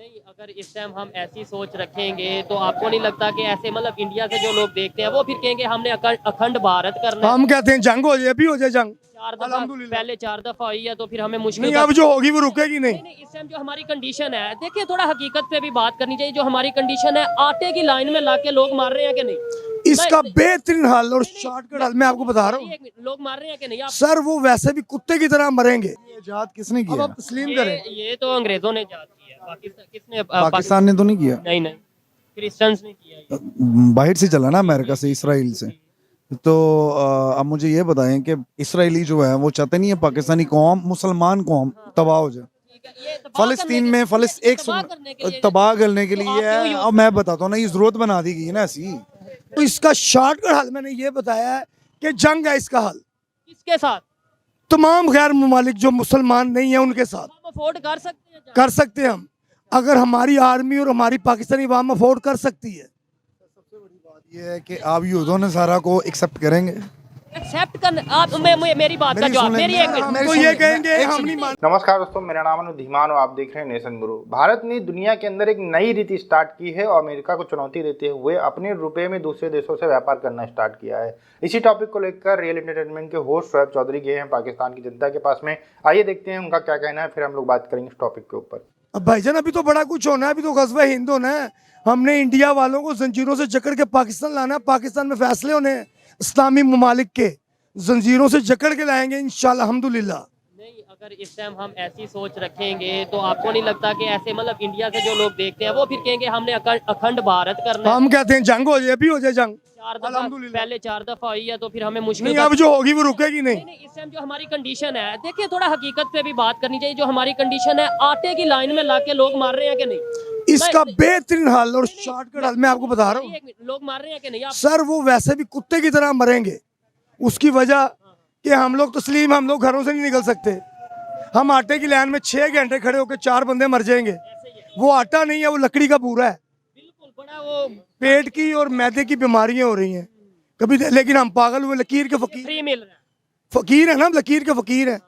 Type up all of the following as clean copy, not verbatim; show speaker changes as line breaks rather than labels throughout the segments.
नहीं, अगर इस टाइम हम ऐसी सोच रखेंगे तो आपको नहीं लगता कि ऐसे मतलब इंडिया से जो लोग देखते हैं वो फिर कहेंगे हमने अखंड भारत करना है।
हम कहते हैं जंग हो जाए, अभी हो जाए जंग।
4 दफा
अल्हम्दुलिल्लाह।
पहले 4 दफा हुई है तो फिर हमें मुश्किल
नहीं,
का
अब जो होगी वो रुकेगी नहीं।
नहीं, इस टाइम जो हमारी कंडीशन है, देखिए थोड़ा हकीकत पे भी बात करनी चाहिए। जो हमारी कंडीशन है, आटे की लाइन में लाके लोग मार रहे हैं कि नहीं?
इसका
नहीं,
बेहतरीन हल और
नहीं,
शॉर्टकट हल मैं आपको बता रहा हूँ
एक मिनट, लोग मार रहे हैं कि नहीं? आप
सर, वो वैसे भी कुत्ते की तरह मरेंगे।
ये इजाद किसने
अब
किया?
आप तस्लीम करें।
ये तो अंग्रेजों ने जात किया, पाकिस्तान किसने?
पाकिस्तान ने तो नहीं किया,
नहीं नहीं, क्रिश्चियंस ने किया ये।
बाहर से चला ना, अमेरिका से, इसराइल से। तो अब मुझे ये बताएं कि इसराइली जो है वो चाहते नहीं है पाकिस्तानी कौम, मुसलमान कौम तबाह हो जाए।
ठीक है, ये तबाह
फलस्तीन
करने
में
के-
एक
तबाह करने के लिए-
तबाह करने के
तो
लिए
आप क्यों
है।
यूज
अब मैं बताता हूँ ना, ये जरूरत बना दी गई है ना ऐसी।
तो इसका शॉर्टकट हल मैंने ये बताया है कि जंग है इसका हल।
किसके साथ?
तमाम गैर ममालिक जो मुसलमान नहीं है उनके साथ
हम अफोर्ड कर सकते हैं?
कर सकते हैं हम, अगर हमारी आर्मी और हमारी पाकिस्तानी अवाम अफोर्ड कर सकती है।
ये है कि आप यूदों ने सारा को एक्सेप्ट करेंगे।
एक्सेप्ट कर आप मेरी बात का
मेरी
जवाब
सुन
मेरी
लें,
एक
हम
मेरी
तो
सुन
ये
लें,
कहेंगे
एक
हम
सुन-
नहीं मान।
नमस्कार दोस्तों, मेरा नाम है धीमान और आप देख रहे हैं नेशन गुरु। भारत ने दुनिया के अंदर एक नई रीति स्टार्ट की है और अमेरिका को चुनौती देते हुए अपने रुपए में दूसरे देशों से व्यापार करना स्टार्ट किया है। इसी टॉपिक को लेकर रियल एंटरटेनमेंट के होस्ट शोएब चौधरी गए हैं पाकिस्तान की जनता के पास में। आइए देखते हैं उनका क्या कहना है, फिर हम लोग बात करेंगे इस टॉपिक के ऊपर।
अब भाईजान अभी तो बड़ा कुछ होना है, अभी तो ग़ज़वा हिंद होना है। हमने इंडिया वालों को जंजीरों से जकड़ के पाकिस्तान लाना है। पाकिस्तान में फैसले होने हैं इस्लामी ममालिक के, जंजीरों से जकड़ के लाएंगे इंशाल्लाह अल्हम्दुलिल्लाह।
नहीं, अगर इस टाइम हम ऐसी सोच रखेंगे तो आपको नहीं लगता कि ऐसे मतलब इंडिया से जो लोग देखते हैं वो फिर कहेंगे हमने अखंड भारत करना है?
हम कहते हैं जंग हो जाए, अभी हो जाए जंग।
4 दफा
अल्हम्दुलिल्लाह।
पहले 4 दफा हुई है तो फिर हमें मुश्किल
नहीं,
का
अब जो होगी वो रुकेगी नहीं।
नहीं, इस टाइम जो हमारी कंडीशन है, देखिए थोड़ा हकीकत पे भी बात करनी चाहिए। जो हमारी कंडीशन है, आटे की लाइन में लाके लोग मार रहे हैं कि नहीं?
इसका
नहीं,
बेहतरीन हल और शॉर्टकट हल मैं आपको बता रहा हूँ
एक मिनट, लोग मार रहे हैं कि नहीं? आप
सर, वो वैसे भी कुत्ते की तरह मरेंगे। उसकी वजह कि हम लोग तस्लीम, हम लोग घरों से नहीं निकल सकते। हम आटे की लाइन में 6 घंटे खड़े होकर 4 बंदे मर जाएंगे। वो आटा नहीं है, वो लकड़ी का बूरा है।
बिल्कुल बड़ा वो
पेट की और मैदे की बीमारियां हो रही हैं कभी, लेकिन हम पागल हुए लकीर के फकीर।
फ्री मिल रहा है।
फकीर है ना, हम लकीर के फकीर हैं।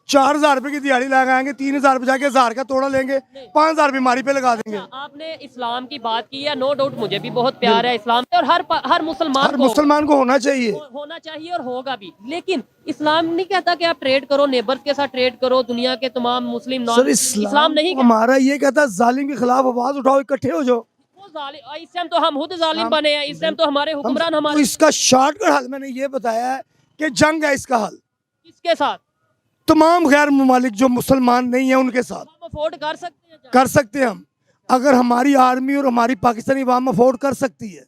4,000 रुपए की दिहाड़ी लगाएंगे, 3,000 बचा के 1,000 का तोड़ा लेंगे, 5,000 बीमारी पे लगा देंगे।
आपने इस्लाम की बात की है, नो डाउट मुझे भी बहुत प्यार है इस्लाम से और हर मुसलमान
हर
को
मुसलमान को होना चाहिए।
होना चाहिए और होगा भी। लेकिन इस्लाम नहीं कहता कि आप ट्रेड करो, नेबर्स के साथ ट्रेड करो, दुनिया के तमाम मुस्लिम
सर,
इस्लाम नहीं कहता।
हमारा ये कहता है जालिम के खिलाफ आवाज उठाओ, इकट्ठे हो जाओ।
इस टाइम तो हम खुद जालिम बने हैं, इस टाइम तो हमारे हुक्मरान
तो
हमारे
इसका शॉर्टकट हल मैंने ये बताया है कि जंग है इसका हल।
किसके साथ?
तमाम गैर ममालिक जो मुसलमान नहीं है उनके साथ
हम अफोर्ड कर सकते हैं?
कर सकते हैं हम, अगर हमारी आर्मी और हमारी पाकिस्तानी अवाम अफोर्ड कर सकती है।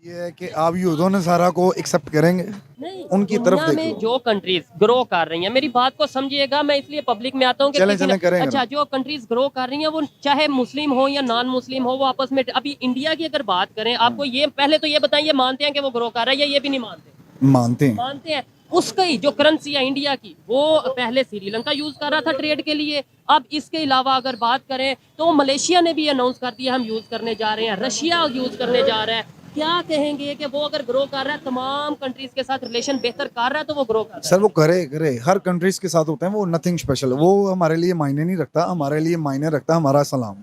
ये है कि आप यूदों ने सारा को एक्सेप्ट करेंगे।
नहीं,
उनकी
दुनिया
तरफ
में
देखो।
जो कंट्रीज ग्रो कर रही हैं, मेरी बात को समझिएगा, मैं इसलिए पब्लिक में आता हूँ कि
चलें,
किसी ने-
चलें, करेंगे
अच्छा, जो कंट्रीज ग्रो कर रही हैं वो चाहे मुस्लिम हो या नॉन मुस्लिम हो, वो आपस में, अभी इंडिया की अगर बात करें, आपको ये पहले तो ये बताएं, ये मानते हैं कि वो ग्रो कर रहा है या ये भी नहीं मानते?
मानते हैं।
मानते हैं। उसकी जो करेंसी है इंडिया की, वो पहले श्रीलंका यूज कर रहा था ट्रेड के लिए। अब इसके अलावा अगर बात करें तो मलेशिया ने भी अनाउंस कर दिया हम यूज करने जा रहे हैं, रशिया यूज करने जा रहा है। क्या कहेंगे कि वो अगर ग्रो कर रहा है, तमाम कंट्रीज के साथ रिलेशन बेहतर कर रहा है, तो वो ग्रो कर रहा
सर वो करे हर कंट्रीज के साथ होते हैं, वो नथिंग स्पेशल, वो हमारे लिए मायने नहीं रखता। हमारे लिए मायने रखता हमारा सलाम,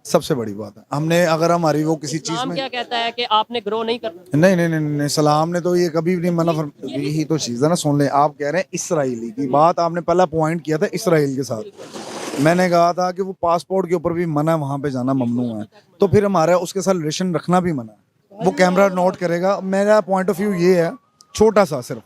सबसे बड़ी बात है। हमने अगर हमारी वो किसी
है।
चीज
इस्लाम
में
क्या कहता है कि आपने ग्रो नहीं करना?
नहीं नहीं नहीं नहीं, सलाम ने तो ये कभी भी नहीं मना यही तो चीज़ है ना। सुन ले, आप कह रहे हैं इसराइली की बात, आपने पहला पॉइंट किया था इसराइल के साथ। मैंने कहा था कि वो पासपोर्ट के ऊपर भी मना, वहाँ पे जाना ममनू है, तो फिर हमारा उसके साथ रिलेशन रखना भी मना है। वो कैमरा नोट करेगा। मेरा पॉइंट ऑफ व्यू ये है, छोटा सा सिर्फ,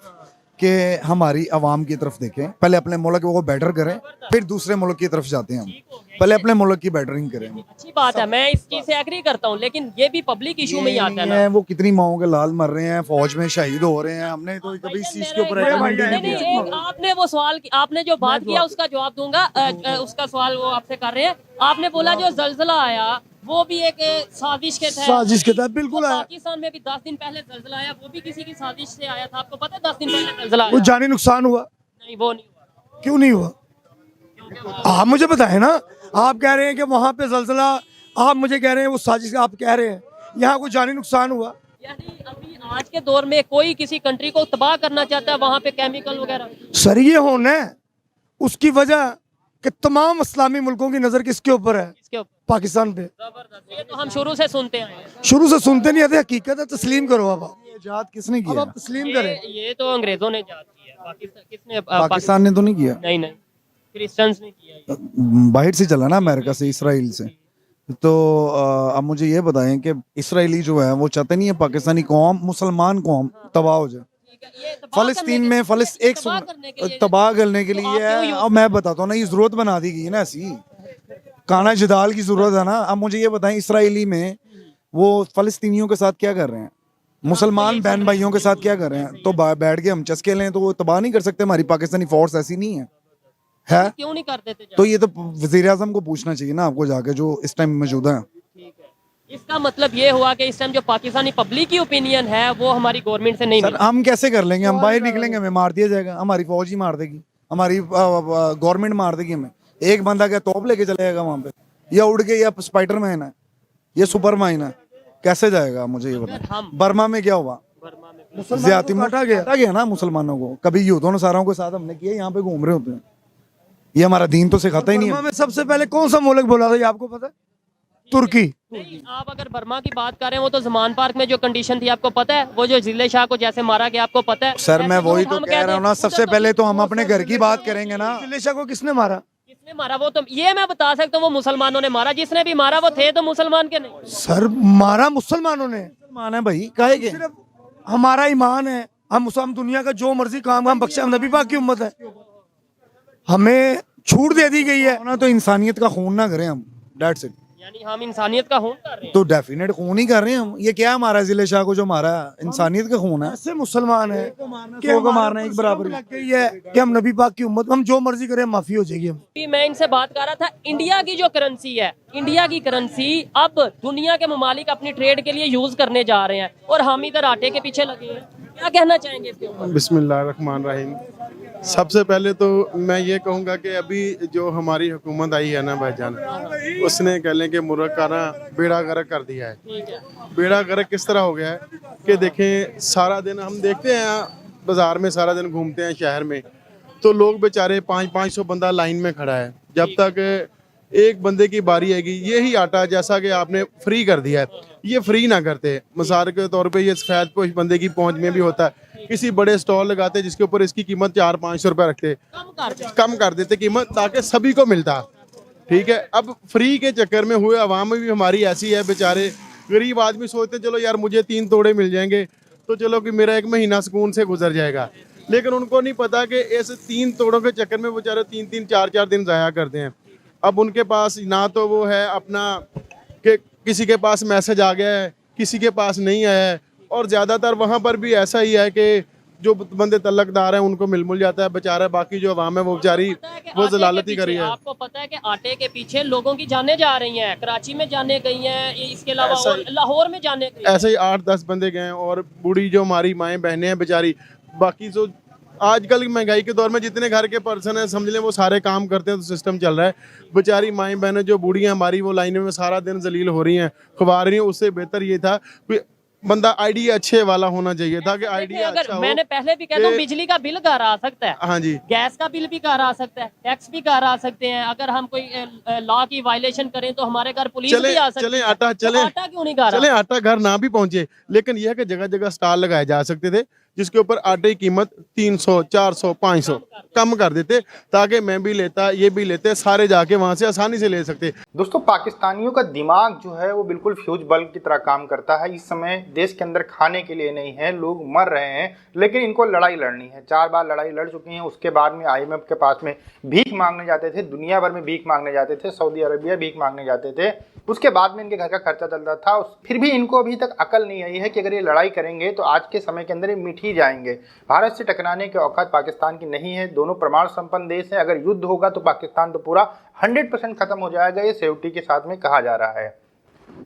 कि हमारी आवाम की तरफ देखें, पहले अपने मुल्क को बेटर करें, फिर दूसरे मुल्क की तरफ जाते हैं हम। पहले अपने मुल्क की बेटरिंग करें।
अच्छी बात है, मैं इस चीज से एग्री करता हूँ, लेकिन ये भी पब्लिक इशू में ही आता है ना।
वो कितनी माओ के लाल मर रहे हैं, फौज में शहीद हो रहे हैं, हमने तो कभी इस चीज के ऊपर recommend ही
नहीं,
नहीं
नहीं,
किया।
एक आपने वो सवाल आपने जो बात किया उसका जवाब दूंगा। उसका सवाल वो आपसे कर रहे हैं। आपने बोला जो जलजला आया वो भी एक साजिश के तहत,
साजिश के तहत बिल्कुल
तो
आया।
पाकिस्तान में भी 10 दिन पहले जलजला आया, वो भी किसी की साजिश से आया था। आपको पता है 10 दिन पहले जलजला
वो
आया?
जानी नुकसान हुआ,
नहीं, वो नहीं हुआ।
क्यों नहीं हुआ? आप मुझे बताएं ना। आप कह रहे हैं कि वहाँ पे जलजला, आप मुझे कह रहे हैं वो साजिश, आप कह रहे हैं यहाँ कोई जानी नुकसान हुआ।
यानी अभी आज के दौर में कोई किसी कंट्री को तबाह करना चाहता है, वहाँ पे केमिकल वगैरह।
सर ये होना है उसकी वजह कि तमाम इस्लामी मुल्कों की नज़र किसके ऊपर है?
इसके ऊपर
पाकिस्तान पे।
जबरदस्त, ये तो हम शुरू से सुनते आए हैं।
शुरू से सुनते नहीं आते, हकीकत है, तस्लीम करो अब आप।
ये इजाद किसने
अब
किया?
आप तस्लीम करें।
ये तो अंग्रेजों ने इजाद किया है। पाकिस्तान किसने
पाकिस्तान ने तो नहीं किया,
नहीं नहीं, क्रिश्चियंस ने किया ये।
बाहर से चला ना, अमेरिका से, इसराइल से। तो अब मुझे ये बताएं कि इसराइली जो है वो चाहते नहीं है पाकिस्तानी कौम, मुसलमान कौम तबाह हो जाए।
ठीक है, ये तबाह
फलस्तीन
करने
में
के- तबाह करने के लिए-
तबाह करने के
तो
लिए
आप क्यों
है।
यूज
अब मैं बताता हूँ ना, ये जरूरत बना दी गई है ना ऐसी, काना जदाल की जरूरत है ना। अब मुझे ये बताएं, इसराइली में वो फलस्तीनियों के साथ क्या कर रहे हैं, मुसलमान बहन भाइयों के साथ क्या कर रहे हैं? तो बैठ के हम चस्के लें तो वो तबाह नहीं कर सकते? हमारी पाकिस्तानी फोर्स ऐसी नहीं है
क्यों नहीं कर देते
तो ये तो वजीर आजम को पूछना चाहिए ना आपको जाके, जो इस टाइम मौजूद है।
ठीक है, इसका मतलब ये हुआ कि इस टाइम जो पाकिस्तानी पब्लिक की ओपिनियन है वो हमारी गवर्नमेंट से नहीं
सर
मिली।
हम कैसे कर लेंगे? हम बाहर निकलेंगे, हमें मार दिया जाएगा, हमारी फौज ही मार देगी, हमारी गवर्नमेंट मार देगी हमें। एक बंदा क्या तोप लेके चले जाएगा वहां पे, या उड़ के, या स्पाइडरमैन है, ये सुपरमैन है, कैसे जाएगा? मुझे ये बताओ। बर्मा में क्या हुआ?
बर्मा में
ज्यादा
काटा गया।
काटा गया ना मुसलमानों को। कभी यूथों ने सारों के साथ हमने किया, यहाँ पे घूम रहे होते हैं। ये हमारा दीन तो सिखाता ही नहीं
बर्मा
है।
में सबसे पहले कौन सा मुल्क बोला था, ये आपको पता है? तुर्की।
नहीं, आप अगर बर्मा की बात कर रहे हैं, वो तो जमान पार्क में जो कंडीशन थी आपको पता है, वो जो जिले शाह को जैसे मारा गया आपको पता है।
सर मैं
ऐसे
वही
लोग
तो
हम
कह
कहते
रहा हूँ
हैं,
ना, सबसे
उधर
पहले तो हम अपने घर की बात करेंगे ना।
दिलेशा को किसने मारा?
किसने मारा वो तो ये मैं बता सकता हूँ, वो मुसलमानों ने मारा। जिसने भी मारा वो थे तो मुसलमान के नहीं।
सर मारा मुसलमानों ने।
मुसलमान है भाई, काहे के?
सिर्फ हमारा ईमान है, हम दुनिया का जो मर्जी काम हम बख्शे, हम नबी पाक की उम्मत है, हमें छूट दे दी गई है।
ना तो इंसानियत का खून ना करें हम, डेट्स इट।
यानी हम इंसानियत का खून कर रहे हैं।
तो डेफिनेट खून ही कर रहे हैं हम। ये क्या हमारा जिले शाह को जो मारा है, इंसानियत का खून है।
ऐसे मुसलमान है कि
सौ को
हमारे
मारना एक
ऊपर
बराबर
लग गई है कि हम नबी पाक की उम्मत, हम जो मर्जी करें माफी हो जाएगी। हम
अभी मैं इनसे बात कर रहा था, इंडिया की जो करेंसी है, इंडिया की करेंसी अब दुनिया के ममालिक अपनी ट्रेड के लिए यूज करने जा रहे हैं और हम इधर आटे के पीछे लगे हैं। क्या कहना चाहेंगे इसके ऊपर?
बिस्मिल्लाहिर्रहमानिर्रहीम। सबसे पहले तो मैं ये कहूँगा कि अभी जो हमारी हुकूमत आई है ना भाईजान, उसने कह लें कि मुल्क का ना बेड़ा गर्क कर दिया है।
ठीक है,
बेड़ा गर्क किस तरह हो गया है कि देखें, सारा दिन हम देखते हैं बाज़ार में, सारा दिन घूमते हैं शहर में, तो लोग बेचारे 500 बंदा लाइन में खड़ा है। जब तक एक बंदे की बारी आएगी, यही आटा जैसा कि आपने फ्री कर दिया है, ये फ्री ना करते, मिसाल के तौर पे ये सफेद पोश बंदे की पहुंच में भी होता है। किसी बड़े स्टॉल लगाते जिसके ऊपर इसकी कीमत 400-500 रुपए रखते, कम कर देते कीमत ताकि सभी को मिलता। ठीक है, अब फ्री के चक्कर में हुए अवाम भी हमारी ऐसी है, बेचारे गरीब आदमी सोचते चलो यार मुझे 3 तोड़े मिल जाएंगे तो चलो कि मेरा 1 महीना सुकून से गुजर जाएगा। लेकिन उनको नहीं पता कि इस 3 तोड़ों के चक्कर में बेचारे 3-3, 4-4 दिन ज़ाया करते हैं। अब उनके पास ना तो वो है अपना कि किसी के पास मैसेज आ गया है, किसी के पास नहीं आया है, और ज़्यादातर वहाँ पर भी ऐसा ही है कि जो बंदे तलकदार हैं उनको मिल जाता है बेचारा, बाकी जो अवाम है वो बेचारी वो जलालत ही करी है।
आपको पता है कि आटे के पीछे लोगों की जानें जा रही हैं, कराची में जाने गई हैं, इसके अलावा
ऐसा
और लाहौर में जाने गई हैं।
ऐसे ही 8-10 बंदे गए हैं, और बूढ़ी जो हमारी माएँ बहनें हैं बेचारी, बाकी जो आजकल की महंगाई के दौर में जितने घर के पर्सन हैं समझ लें वो सारे काम करते हैं, तो सिस्टम चल रहा है। बेचारी माएँ बहनें जो बूढ़ी हैं हमारी, वो लाइनों में सारा दिन जलील हो रही हैं, खुबा रही हैं। उससे बेहतर ये था कि बंदा आईडिया अच्छे वाला होना चाहिए था, कि आइडिया
अगर
अच्छा हो।
मैंने पहले भी कहता हूँ,
कि-
बिजली का बिल घर आ सकता है,
हाँ जी,
गैस का बिल भी घर आ सकता है, टैक्स भी घर आ सकते हैं। अगर हम कोई लॉ की वायलेशन करें तो हमारे घर पुलिस भी आ सकती
चले
है।
आटा
तो
चले
आटा क्यों नहीं घर
चले आटा घर ना भी पहुंचे, लेकिन यह है कि जगह जगह स्टॉल लगाए जा सकते थे जिसके ऊपर आटे की कीमत 300, 400, 500 कम कर देते, ताकि मैं भी लेता, ये भी लेते, सारे जाके वहां से आसानी से ले सकते।
दोस्तों, पाकिस्तानियों का दिमाग जो है वो बिल्कुल फ्यूज बल्ब की तरह काम करता है। इस समय देश के अंदर खाने के लिए नहीं है, लोग मर रहे हैं, लेकिन इनको लड़ाई लड़नी है। 4 बार लड़ाई लड़ चुकी हैं। उसके बाद में IMF के पास में भीख मांगने जाते थे, दुनिया भर में भीख मांगने जाते थे, सऊदी अरबिया भीख मांगने जाते थे। उसके बाद में इनके घर का खर्चा चलता था। फिर भी इनको अभी तक अकल नहीं आई है कि अगर ये लड़ाई करेंगे तो आज के समय के अंदर ये मिट ही जाएंगे। भारत से टकराने की औकात पाकिस्तान की नहीं है। दोनों परमाणु संपन्न देश है। अगर युद्ध होगा तो पाकिस्तान तो पूरा 100% खत्म हो जाएगा। ये सीओटी के साथ में कहा जा रहा है,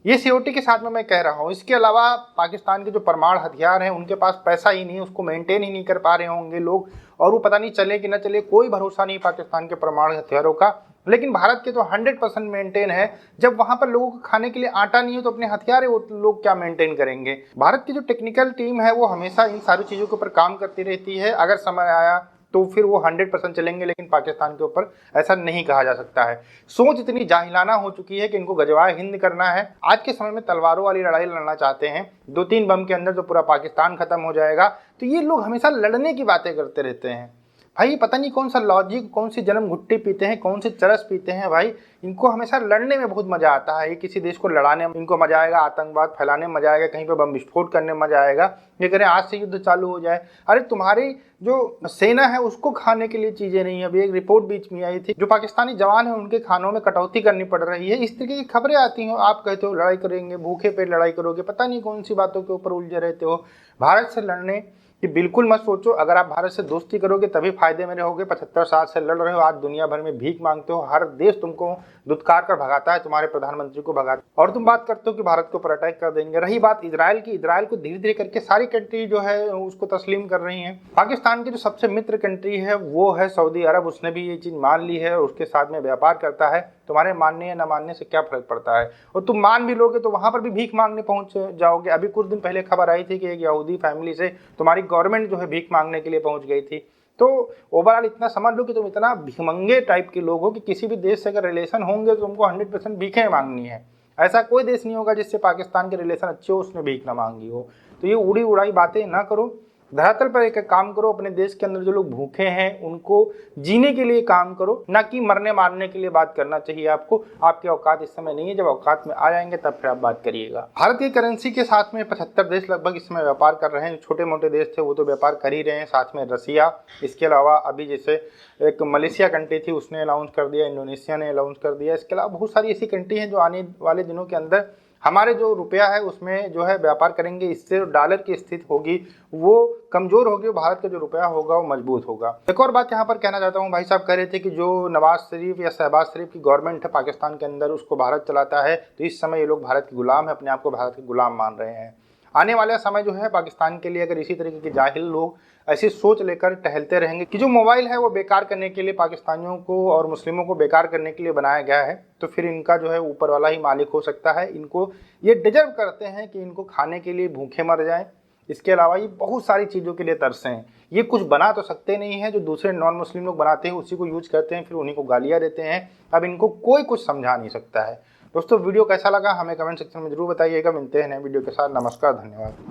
ये सीओटी के साथ में मैं कह रहा हूँ। इसके अलावा पाकिस्तान के जो परमाणु हथियार हैं उनके पास पैसा ही नहीं, उसको मेंटेन ही नहीं कर पा रहे होंगे लोग, और वो पता नहीं चले कि न चले, कोई भरोसा नहीं पाकिस्तान के परमाणु हथियारों का। लेकिन भारत के तो 100% मेंटेन है। जब वहां पर लोगों को खाने के लिए आटा नहीं हो तो अपने हथियार वो लोग क्या मेंटेन करेंगे। भारत की जो टेक्निकल टीम है वो हमेशा इन सारी चीज़ों के ऊपर काम करती रहती है। अगर समय आया तो फिर वो 100% चलेंगे, लेकिन पाकिस्तान के ऊपर ऐसा नहीं कहा जा सकता है। सोच इतनी जाहिलाना हो चुकी है कि इनको गजवाए हिंद करना है। आज के समय में तलवारों वाली लड़ाई लड़ना चाहते हैं, 2-3 बम के अंदर तो पूरा पाकिस्तान खत्म हो जाएगा। तो ये लोग हमेशा लड़ने की बातें करते रहते हैं। भाई पता नहीं कौन सा लॉजिक, कौन सी जन्म घुट्टी पीते हैं, कौन से चरस पीते हैं भाई। इनको हमेशा लड़ने में बहुत मजा आता है। ये किसी देश को लड़ाने में इनको मजा आएगा, आतंकवाद फैलाने में मजा आएगा, कहीं पे बम विस्फोट करने में मजा आएगा। ये करें आज से युद्ध चालू हो जाए। अरे तुम्हारी जो सेना है उसको खाने के लिए चीजें नहीं है। अभी एक रिपोर्ट बीच में आई थी, जो पाकिस्तानी जवान है उनके खानों में कटौती करनी पड़ रही है। इस तरीके की खबरें आती हैं। आप कहते हो लड़ाई करेंगे, भूखे पेट लड़ाई करोगे, पता नहीं कौन सी बातों के ऊपर उलझे रहते हो। भारत से लड़ने कि बिल्कुल मत सोचो। अगर आप भारत से दोस्ती करोगे तभी फायदे में रहोगे। 75 साल से लड़ रहे हो, आज दुनिया भर में भीख मांगते हो, हर देश तुमको दुत्कार कर भगाता है, तुम्हारे प्रधानमंत्री को भगाता है, और तुम बात करते हो कि भारत के ऊपर अटैक कर देंगे। रही बात इजराइल की, इजराइल को धीरे धीरे करके सारी कंट्री जो है उसको तस्लीम कर रही है। पाकिस्तान की जो सबसे मित्र कंट्री है वो है सऊदी अरब, उसने भी ये चीज मान ली है और उसके साथ में व्यापार करता है। तुम्हारे मानने या न मानने से क्या फर्क पड़ता है, और तुम मान भी लोगे तो वहां पर भी भीख मांगने पहुंच जाओगे। अभी कुछ दिन पहले खबर आई थी कि एक यहूदी फैमिली से तुम्हारी गवर्नमेंट जो है भीख मांगने के लिए पहुंच गई थी। तो ओवरऑल इतना समझ लो कि तुम इतना भिखमंगे टाइप के लोग हो कि किसी भी देश से अगर रिलेशन होंगे तो तुमको 100% भीखें मांगनी है। ऐसा कोई देश नहीं होगा जिससे पाकिस्तान के रिलेशन अच्छे हो उसने भीख ना मांगी हो। तो ये उड़ी उड़ाई बातें ना करो, धरातल पर एक काम करो। अपने देश के अंदर जो लोग भूखे हैं उनको जीने के लिए काम करो, ना कि मरने मारने के लिए बात करना चाहिए आपको। आपके औकात इस समय नहीं है, जब औकात में आ जाएंगे तब फिर आप बात करिएगा। भारत की करेंसी के साथ में 75 देश लगभग इस समय व्यापार कर रहे हैं। छोटे मोटे देश थे वो तो व्यापार कर ही रहे हैं, साथ में रसिया। इसके अलावा अभी जैसे एक मलेशिया कंट्री थी उसने अनाउंस कर दिया, इंडोनेशिया ने अनाउंस कर दिया। इसके अलावा बहुत सारी ऐसी कंट्री हैं जो आने वाले दिनों के अंदर हमारे जो रुपया है उसमें जो है व्यापार करेंगे। इससे डॉलर की स्थिति होगी वो कमजोर होगी, भारत का जो रुपया होगा वो मजबूत होगा। एक और बात यहाँ पर कहना चाहता हूँ, भाई साहब कह रहे थे कि जो नवाज शरीफ या शहबाज शरीफ की गवर्नमेंट है पाकिस्तान के अंदर उसको भारत चलाता है, तो इस समय ये लोग भारत के गुलाम है, अपने आप को भारत के गुलाम मान रहे हैं। आने वाला समय जो है पाकिस्तान के लिए अगर इसी तरीके के जाहिल लोग ऐसी सोच लेकर टहलते रहेंगे कि जो मोबाइल है वो बेकार करने के लिए पाकिस्तानियों को और मुस्लिमों को बेकार करने के लिए बनाया गया है, तो फिर इनका जो है ऊपर वाला ही मालिक हो सकता है। इनको ये डिजर्व करते हैं कि इनको खाने के लिए भूखे मर जाएं। इसके अलावा ये बहुत सारी चीज़ों के लिए तरसे हैं। ये कुछ बना तो सकते नहीं है, जो दूसरे नॉन मुस्लिम लोग बनाते हैं उसी को यूज करते हैं, फिर उन्हीं को गालियाँ देते हैं। अब इनको कोई कुछ समझा नहीं सकता है। दोस्तों वीडियो कैसा लगा हमें कमेंट सेक्शन में जरूर बताइएगा। मिलते हैं नए वीडियो के साथ। नमस्कार, धन्यवाद।